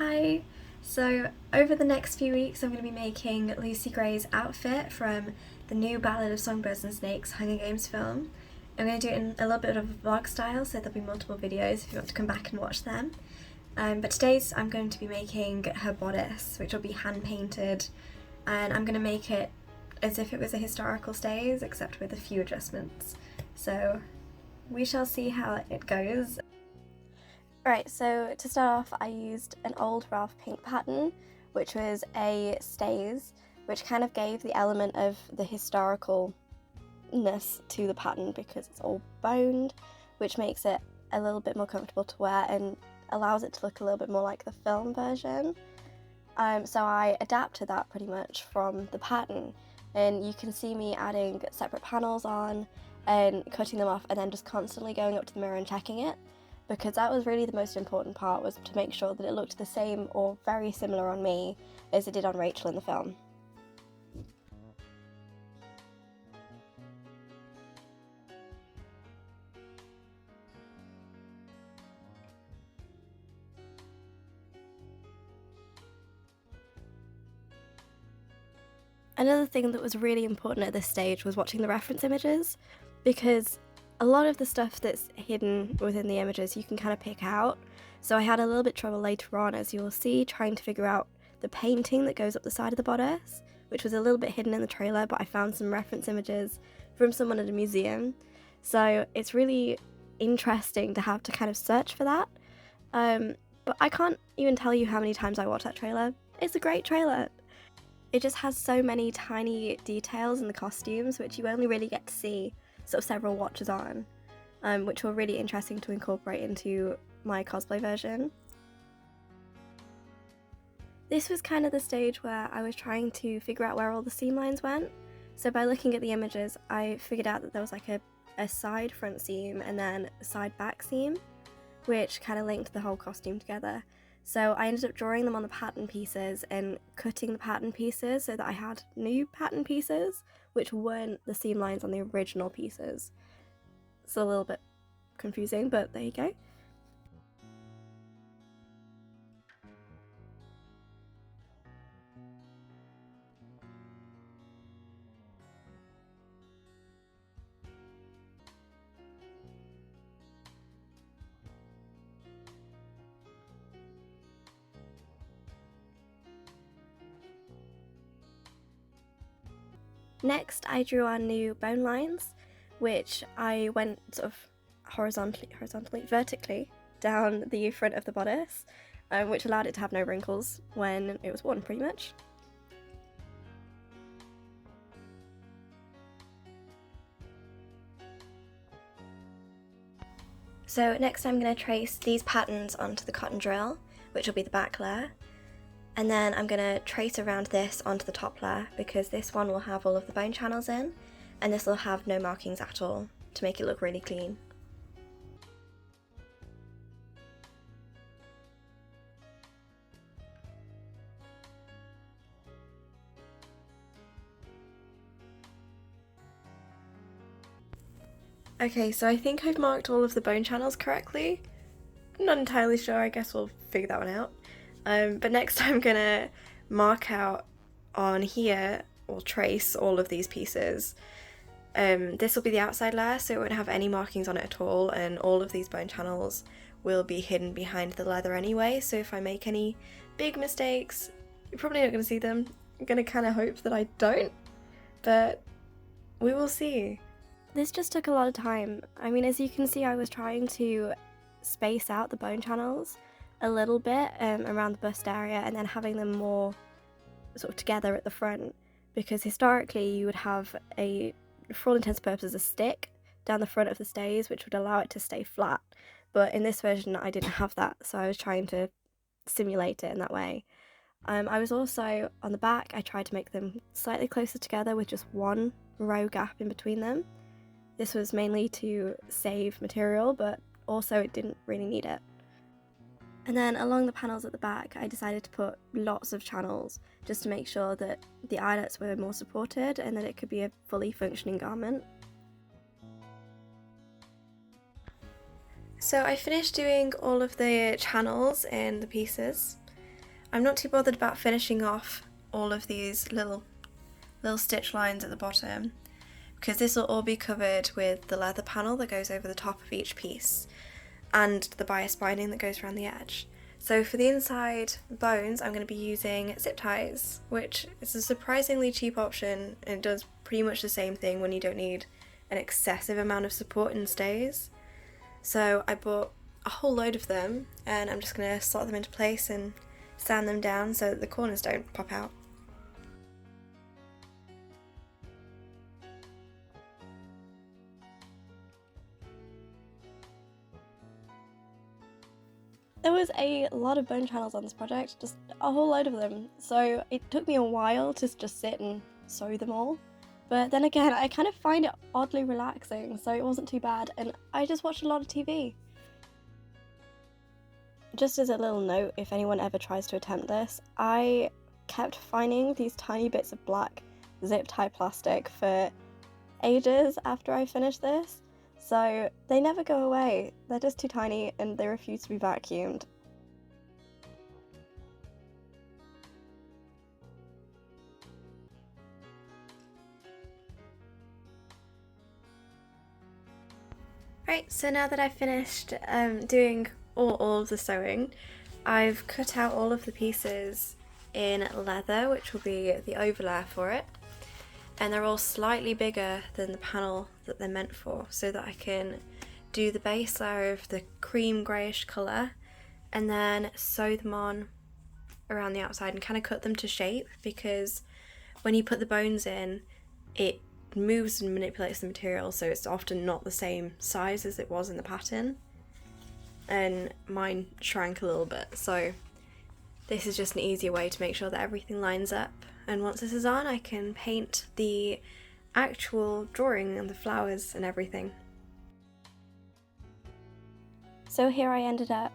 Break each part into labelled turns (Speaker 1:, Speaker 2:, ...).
Speaker 1: Hi! So over the next few weeks I'm going to be making Lucy Gray's outfit from the new Ballad of Songbirds and Snakes Hunger Games film. I'm going to do it in a little bit of a vlog style, so there'll be multiple videos if you want to come back and watch them. But today's I'm going to be making her bodice, which will be hand painted, and I'm going to make it as if it was a historical stays, except with a few adjustments. So we shall see how it goes. Right, so to start off I used an old Ralph Pink pattern, which was a stays, which kind of gave the element of the historicalness to the pattern because it's all boned, which makes it a little bit more comfortable to wear and allows it to look a little bit more like the film version. So I adapted that pretty much from the pattern, and you can see me adding separate panels on and cutting them off and then just constantly going up to the mirror and checking it, because that was really the most important part, was to make sure that it looked the same or very similar on me as it did on Rachel in the film. Another thing that was really important at this stage was watching the reference images, because a lot of the stuff that's hidden within the images you can kind of pick out. So I had a little bit trouble later on, as you'll see, trying to figure out the painting that goes up the side of the bodice, which was a little bit hidden in the trailer, but I found some reference images from someone at a museum. So it's really interesting to have to kind of search for that. But I can't even tell you how many times I watched that trailer. It's a great trailer. It just has so many tiny details in the costumes, which you only really get to see sort of several watches on, which were really interesting to incorporate into my cosplay version. This was kind of the stage where I was trying to figure out where all the seam lines went. So by looking at the images, I figured out that there was like a side front seam and then a side back seam, which kind of linked the whole costume together. So I ended up drawing them on the pattern pieces and cutting the pattern pieces so that I had new pattern pieces, which weren't the seam lines on the original pieces. It's a little bit confusing, but there you go. Next, I drew on new bone lines, which I went sort of vertically down the front of the bodice, which allowed it to have no wrinkles when it was worn, pretty much. So next I'm going to trace these patterns onto the cotton drill, which will be the back layer. And then I'm going to trace around this onto the top layer, because this one will have all of the bone channels in, and this will have no markings at all, to make it look really clean. Okay, so I think I've marked all of the bone channels correctly. I'm not entirely sure, I guess we'll figure that one out. But next I'm gonna mark out on here, or trace all of these pieces. This will be the outside layer, so it won't have any markings on it at all, and all of these bone channels will be hidden behind the leather anyway, so if I make any big mistakes, you're probably not going to see them. I'm going to kind of hope that I don't, but we will see. This just took a lot of time. I mean, as you can see, I was trying to space out the bone channels a little bit around the bust area, and then having them more sort of together at the front, because historically you would have for all intents and purposes, a stick down the front of the stays, which would allow it to stay flat. But in this version I didn't have that, so I was trying to simulate it in that way. I was also, on the back, I tried to make them slightly closer together with just one row gap in between them. This was mainly to save material, but also it didn't really need it. And then along the panels at the back, I decided to put lots of channels just to make sure that the eyelets were more supported and that it could be a fully functioning garment. So I finished doing all of the channels in the pieces, I'm not too bothered about finishing off all of these little stitch lines at the bottom, because this will all be covered with the leather panel that goes over the top of each piece and the bias binding that goes around the edge. So for the inside bones, I'm going to be using zip ties, which is a surprisingly cheap option, and it does pretty much the same thing when you don't need an excessive amount of support and stays. So I bought a whole load of them, and I'm just going to slot them into place and sand them down so that the corners don't pop out. There was a lot of bone channels on this project, just a whole load of them, so it took me a while to just sit and sew them all. But then again, I kind of find it oddly relaxing, so it wasn't too bad, and I just watched a lot of TV. Just as a little note, if anyone ever tries to attempt this, I kept finding these tiny bits of black zip tie plastic for ages after I finished this. So they never go away, they're just too tiny and they refuse to be vacuumed. Right, so now that I've finished doing all of the sewing, I've cut out all of the pieces in leather, which will be the overlayer for it. And they're all slightly bigger than the panel that they're meant for, so that I can do the base layer of the cream greyish colour and then sew them on around the outside and kind of cut them to shape, because when you put the bones in, it moves and manipulates the material, so it's often not the same size as it was in the pattern, and mine shrank a little bit, so this is just an easier way to make sure that everything lines up. And once this is on, I can paint the actual drawing and the flowers and everything. So here I ended up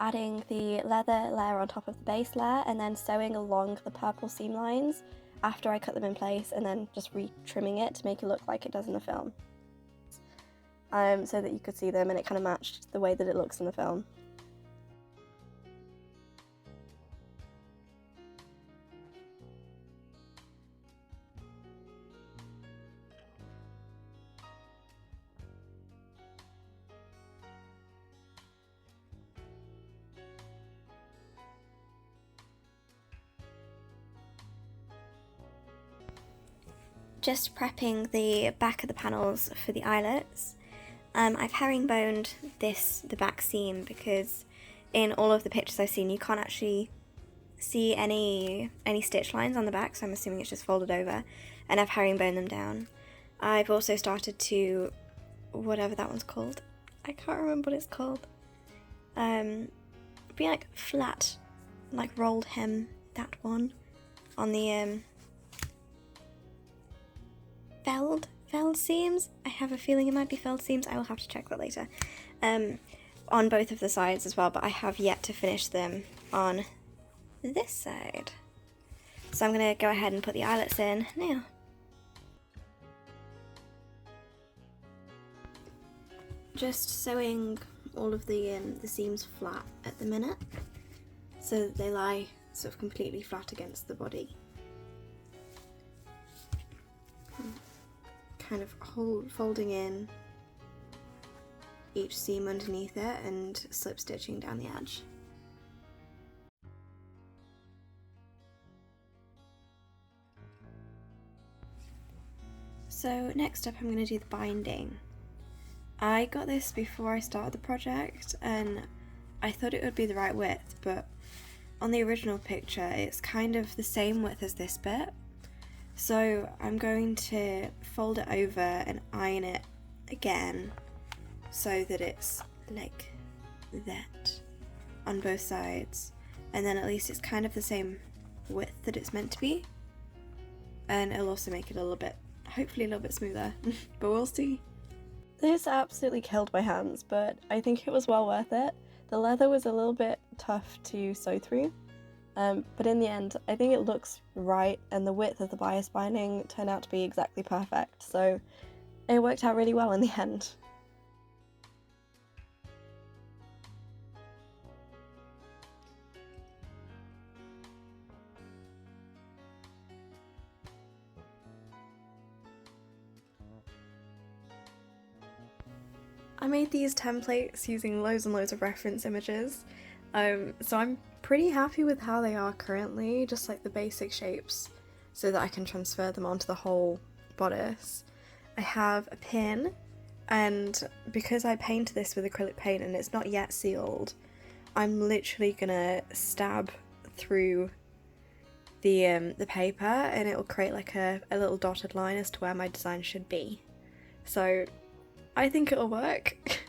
Speaker 1: adding the leather layer on top of the base layer and then sewing along the purple seam lines after I cut them in place, and then just re-trimming it to make it look like it does in the film. So that you could see them and it kind of matched the way that it looks in the film. Just prepping the back of the panels for the eyelets. I've herringboned the back seam, because in all of the pictures I've seen you can't actually see any stitch lines on the back, so I'm assuming it's just folded over, and I've herringboned them down. I've also started to, whatever that one's called, I can't remember what it's called, be like flat, like rolled hem, that one, on the felled seams. I have a feeling it might be felled seams, I will have to check that later, on both of the sides as well, but I have yet to finish them on this side. So I'm going to go ahead and put the eyelets in now. Just sewing all of the seams flat at the minute, so that they lie sort of completely flat against the body. Kind of folding in each seam underneath it and slip stitching down the edge. So next up I'm going to do the binding. I got this before I started the project and I thought it would be the right width, but on the original picture it's kind of the same width as this bit. So I'm going to fold it over and iron it again so that it's like that on both sides, and then at least it's kind of the same width that it's meant to be, and it'll also make it a little bit, hopefully a little bit smoother, but we'll see. This absolutely killed my hands, but I think it was well worth it. The leather was a little bit tough to sew through. But in the end, I think it looks right, and the width of the bias binding turned out to be exactly perfect, so it worked out really well in the end. I made these templates using loads and loads of reference images, so I'm pretty happy with how they are currently, just like the basic shapes, so that I can transfer them onto the whole bodice. I have a pin, and because I painted this with acrylic paint and it's not yet sealed, I'm literally gonna stab through the paper and it will create like a little dotted line as to where my design should be. So I think it'll work.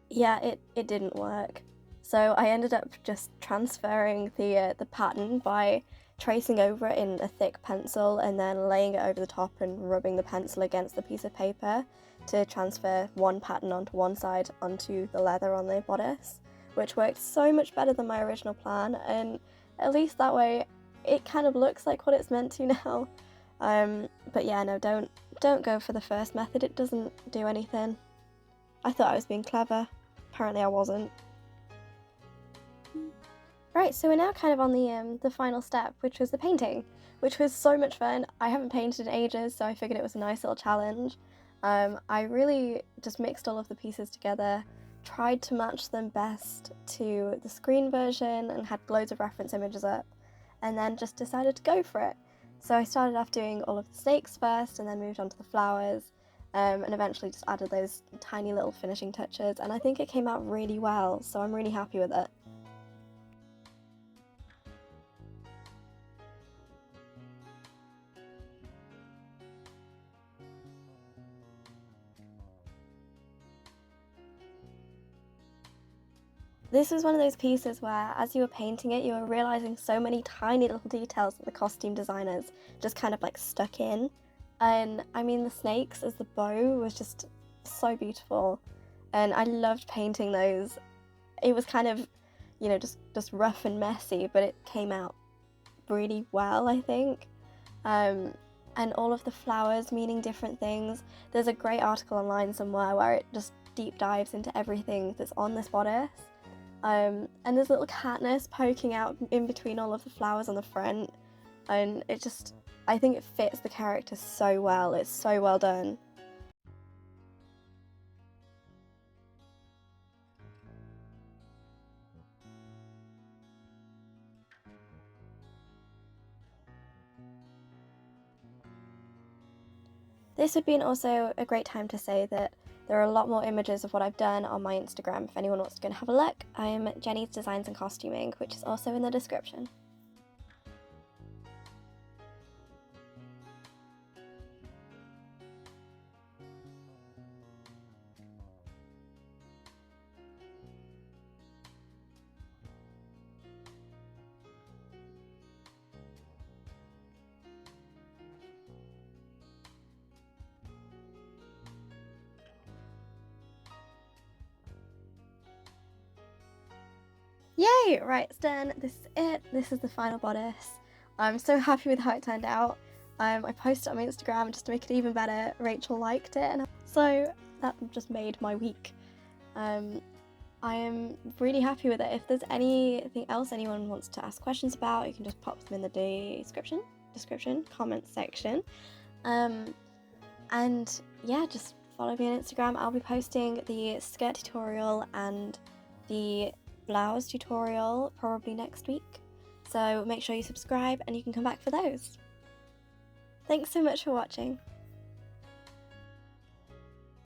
Speaker 1: Yeah, it didn't work. So I ended up just transferring the pattern by tracing over it in a thick pencil and then laying it over the top and rubbing the pencil against the piece of paper to transfer one pattern onto one side onto the leather on the bodice, which worked so much better than my original plan, and at least that way it kind of looks like what it's meant to now. But yeah, no, don't go for the first method, it doesn't do anything. I thought I was being clever, apparently I wasn't. Right, so we're now kind of on the final step, which was the painting, which was so much fun. I haven't painted in ages, so I figured it was a nice little challenge. I really just mixed all of the pieces together, tried to match them best to the screen version and had loads of reference images up, and then just decided to go for it. So I started off doing all of the snakes first and then moved on to the flowers, and eventually just added those tiny little finishing touches, and I think it came out really well, so I'm really happy with it. This was one of those pieces where, as you were painting it, you were realising so many tiny little details that the costume designers just kind of like stuck in. And I mean, the snakes as the bow was just so beautiful. And I loved painting those. It was kind of, you know, just rough and messy, but it came out really well, I think. And all of the flowers meaning different things. There's a great article online somewhere where it just deep dives into everything that's on this bodice. And there's little Katniss poking out in between all of the flowers on the front, and it just, I think it fits the character so well, it's so well done. This would be also a great time to say that there are a lot more images of what I've done on my Instagram if anyone wants to go and have a look. I'm Jenny's Designs and Costuming, which is also in the description. Yay! Right, it's done. This is it. This is the final bodice. I'm so happy with how it turned out. I posted it on my Instagram just to make it even better. Rachel liked it, and so that just made my week. I am really happy with it. If there's anything else anyone wants to ask questions about, you can just pop them in the description, comment section. And yeah, just follow me on Instagram. I'll be posting the skirt tutorial and the blouse tutorial probably next week, so make sure you subscribe and you can come back for those. Thanks so much for watching.